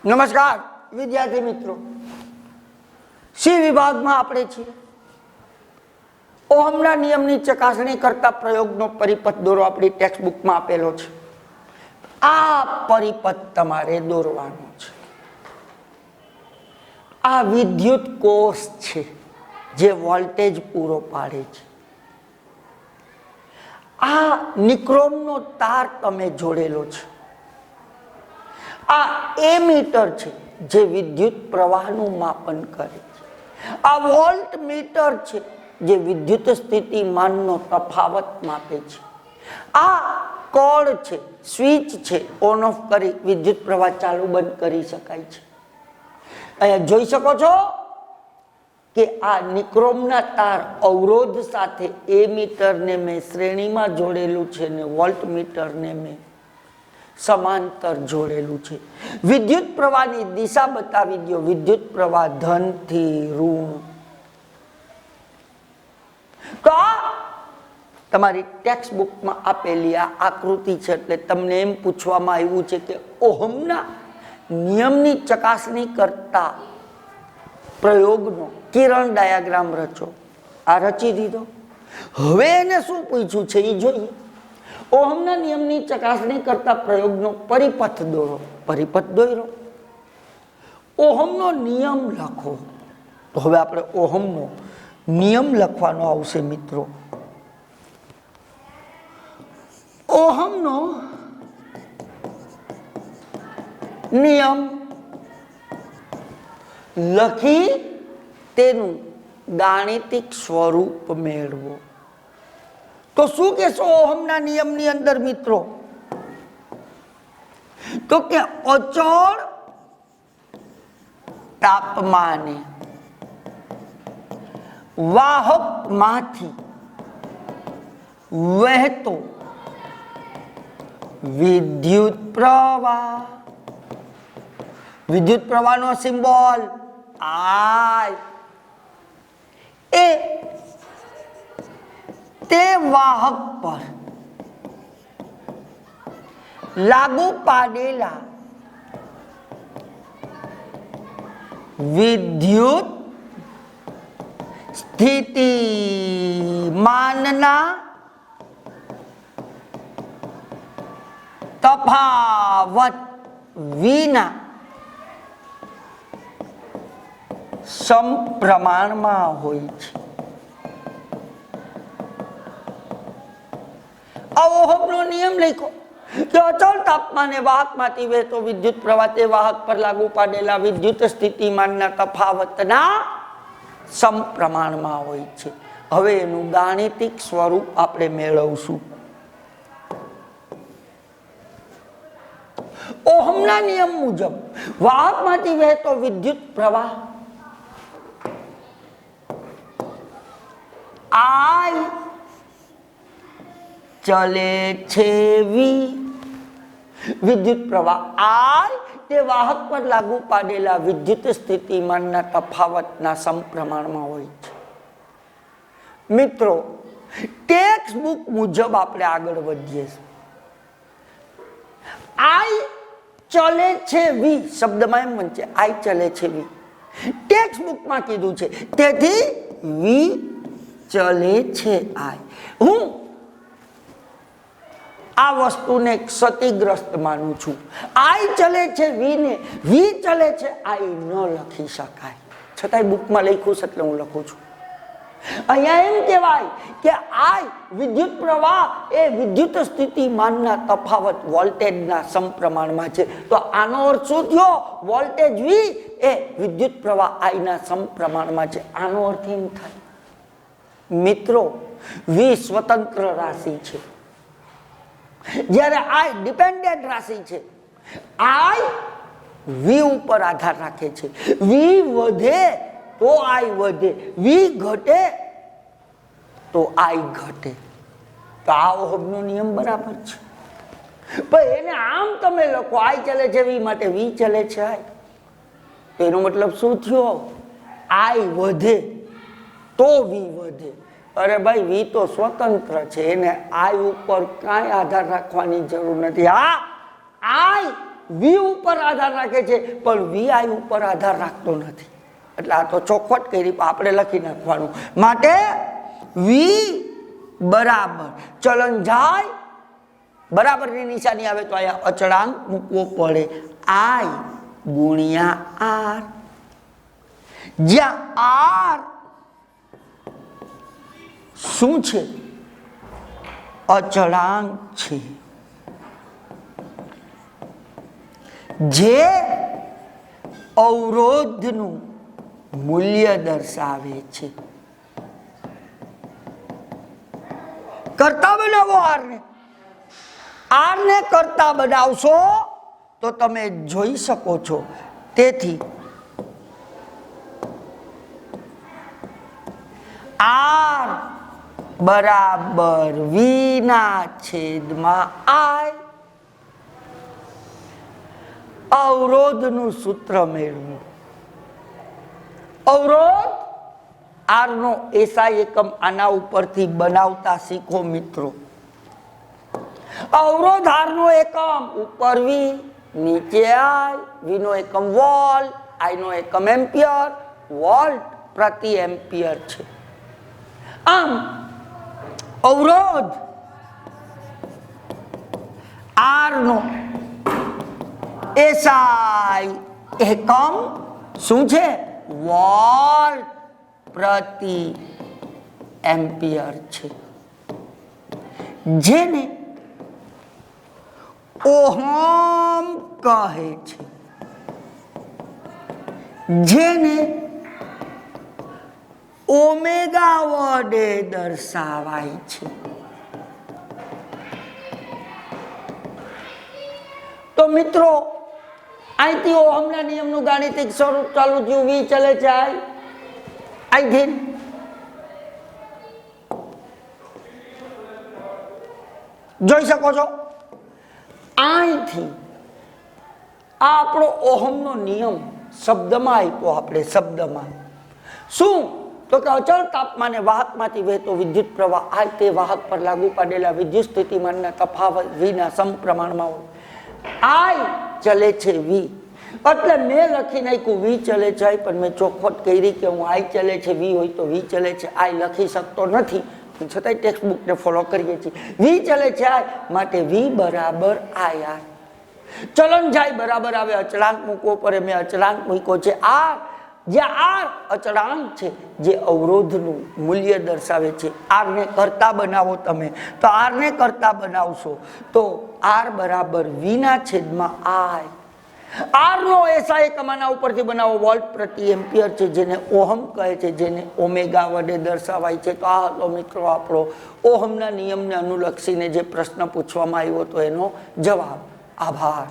નમસ્કાર વિદ્યાર્થી મિત્રો, સી વિભાગમાં આપણે છીએ. ઓહમના નિયમની ચકાસણી કરતા પ્રયોગનો પરિપથ દોરો આપણી ટેક્સ્ટ બુકમાં આપેલો છે. આ પરિપથ તમારે દોરવાનો છે. આ વિદ્યુત કોષ છે જે વોલ્ટેજ પૂરો પાડે છે. આ નિક્રોમનો તાર તમે જોડેલો છે. આ એમીટર છે જે વિદ્યુત પ્રવાહનું માપન કરે છે. આ વોલ્ટ મીટર છે જે વિદ્યુત સ્થિતિમાનનો તફાવત માપે છે. આ કોર્ડ છે, સ્વિચ છે, ઓન ઓફ કરી વિદ્યુત પ્રવાહ ચાલુ બંધ કરી શકાય છે. અહીંયા જોઈ શકો છો કે આ નિક્રોમના તાર અવરોધ સાથે એમીટરને મેં શ્રેણીમાં જોડેલું છે ને વોલ્ટ મીટરને મેં સમાંતર જોડેલું છે. વિદ્યુત પ્રવાહની દિશા બતાવી દો. વિદ્યુત પ્રવાહ ધનથી ઋણ. તો તમારી ટેક્સ્ટ બુકમાં આપેલી આ આકૃતિ છે એટલે તમને એમ પૂછવામાં આવ્યું છે કે ઓહમના નિયમની ચકાસણી કરતા પ્રયોગનો કિરણ ડાયાગ્રામ રચો. આ રચી દીધો. હવે એને શું પૂછ્યું છે એ જોઈએ. ઓહમના નિયમની ચકાસણી કરતા પ્રયોગનો પરિપથ દોરો. પરિપથ દોરો. ઓહમનો નિયમ લખો. તો હવે આપણે ઓહમનો નિયમ લખવાનો આવશે મિત્રો. ઓહમનો નિયમ લખી તેનું ગાણિતિક સ્વરૂપ મેળવો. તો શું કહેશો ઓહમના નિયમની અંદર મિત્રો? તો કે અચળ તાપમાને વાહકમાંથી વહેતો વિદ્યુત પ્રવાહ. વિદ્યુત પ્રવાહનો સિમ્બોલ I એ તે વાહક પર લાગુ પાડેલા વિદ્યુત સ્થિતિમાનના તફાવત વિના સમપ્રમાણમાં હોય છે. આ ઓહમનો નિયમ લખ્યો કે અચળ તાપમાને વાહકમાંથી વહેતો વિદ્યુત પ્રવાહ તે વાહક પર લાગુ પાડેલા વિદ્યુત સ્થિતિમાનના તફાવતના સમપ્રમાણમાં હોય છે. હવે એનું ગાણિતિક સ્વરૂપ આપણે મેળવશું. ઓહમના નિયમ મુજબ વાહકમાંથી વહેતો વિદ્યુત પ્રવાહ I ચલે છે V. વિદ્યુત પ્રવાહ I તે વાહક પર લાગુ પાડેલા વિદ્યુત સ્થિતિમાનના તફાવતના સમપ્રમાણમાં હોય છે. મિત્રો, ટેક્સ્ટ બુક મુજબ આપણે આગળ વધીએ. I ચલે છે V શબ્દમાં એમ બનશે I ચલે છે V. ટેક્સ્ટ બુકમાં કીધું છે તેથી V ચલે છે I. હું આ વસ્તુને ક્ષતિગ્રસ્ત માનું છું. I ચલે છે V ને V ચલે છે I ન લખી શકાય. છતાંય બુકમાં લખ્યું છે એટલે હું લખું છું. અહીંયા એમ કહેવાય કે I વિદ્યુત પ્રવાહ એ વિદ્યુત સ્થિતિમાનના તફાવત વોલ્ટેજના સમપ્રમાણમાં છે. તો આનો અર્થ શું થયો? વોલ્ટેજ V એ વિદ્યુત પ્રવાહ I ના સમપ્રમાણમાં છે. આનો અર્થ એમ થાય મિત્રો, V સ્વતંત્ર રાશિ છે જ્યારે I ડિપેન્ડન્ટ રાશિ છે. I V ઉપર આધાર રાખે છે. V વધે તો I વધે, V ઘટે તો I ઘટે. તો આ ઓહમનો નિયમ બરાબર છે. પણ એને આમ તમે લખો I ચલે છે V માટે V ચલે છે I. તો એનો મતલબ શું થયો? I વધે તો V વધે. અરે ભાઈ, વી તો સ્વતંત્ર છે, એને આઈ ઉપર કાંઈ આધાર રાખવાની જરૂર નથી. હા, આઈ વી ઉપર આધાર રાખે છે, પણ વી આઈ ઉપર આધાર રાખતો નથી. એટલે આ તો ચોખવટ કરી, આપણે લખી નાખવાનું. માટે વી બરાબર ચલન જાય, બરાબરની નિશાની આવે તો અહીંયા અચળાંક મૂકવો પડે, આઈ ગુણ્યા આર, જ્યાં આર શું છે? અચળાંક છે, જે અવરોધનું મૂલ્ય દર્શાવે છે. કરતા બનાવો આરને કરતા બનાવશો તો તમે જોઈ શકો છો. તેથી આર બરાબર વી ના છેદમાં આઈ, અવરોધનું સૂત્ર મેળવું. અવરોધ આર નો એસઆઈ એકમ આના ઉપરથી બનાવતા શીખો મિત્રો. અવરોધ આર નો એકમ ઉપર વી, નીચે આઈ, વી નો એકમ વોલ્ટ, આઈ નો એકમ એમ્પિયર, વોલ્ટ પ્રતિ એમ્પિયર છે. આમ અવરોધ આર નો એસઆઈ એકમ શું છે? વોલ્ટ પ્રતિ એમ્પિયર છે, જેને ઓહમ કહે છે, જેને ઓમેગા વડે દર્શાવાય છે. તો મિત્રો અહીંથી ઓહમના નિયમનું ગાણિતિક સ્વરૂપ ચાલુ થયું. વી ચલે છે અહીંથી જોઈ શકો છો. અહીંથી આ આપણો ઓહમનો નિયમ શબ્દમાં આપ્યો. આપણે શબ્દમાં શું? તો કે અચળ તાપમાને વાહકમાંથી વહેતો વિદ્યુત પ્રવાહ આ તે વાહક પર લાગુ પાડેલા વિદ્યુત સ્થિતિમાનના તફાવત વીના સમપ્રમાણમાં હોય. આઈ ચલે છે વી, એટલે મેં લખી નાખ્યું વી ચલે છે, પણ મેં ચોખવટ કરી કે હું આઈ ચલે છે વી હોય તો વી ચલે છે આઈ લખી શકતો નથી, છતાંય ટેક્સ્ટ બુકને ફોલો કરીએ છીએ. વી ચલે છે આઈ, માટે વી બરાબર આઈ આર. ચલન જાય બરાબર આવે, અચળાંક મૂકવો પડે, મેં અચળાંક મૂક્યો છે આર, જ્યાં આર અચળાંક છે જે અવરોધનું મૂલ્ય દર્શાવે છે. આરને કરતા બનાવો તમે, તો આરને કરતા બનાવશો તો આર બરાબર વી ના છેદમાં આઈ. આર નો એસઆઈ એકમ આના ઉપરથી બનાવો વોલ્ટ પ્રતિ એમ્પિયર છે, જેને ઓહમ કહે છે, જેને ઓમેગા વડે દર્શાવાય છે. તો આ હતો મિત્રો આપણો ઓહમના નિયમને અનુલક્ષીને જે પ્રશ્ન પૂછવામાં આવ્યો હતો એનો જવાબ. આભાર.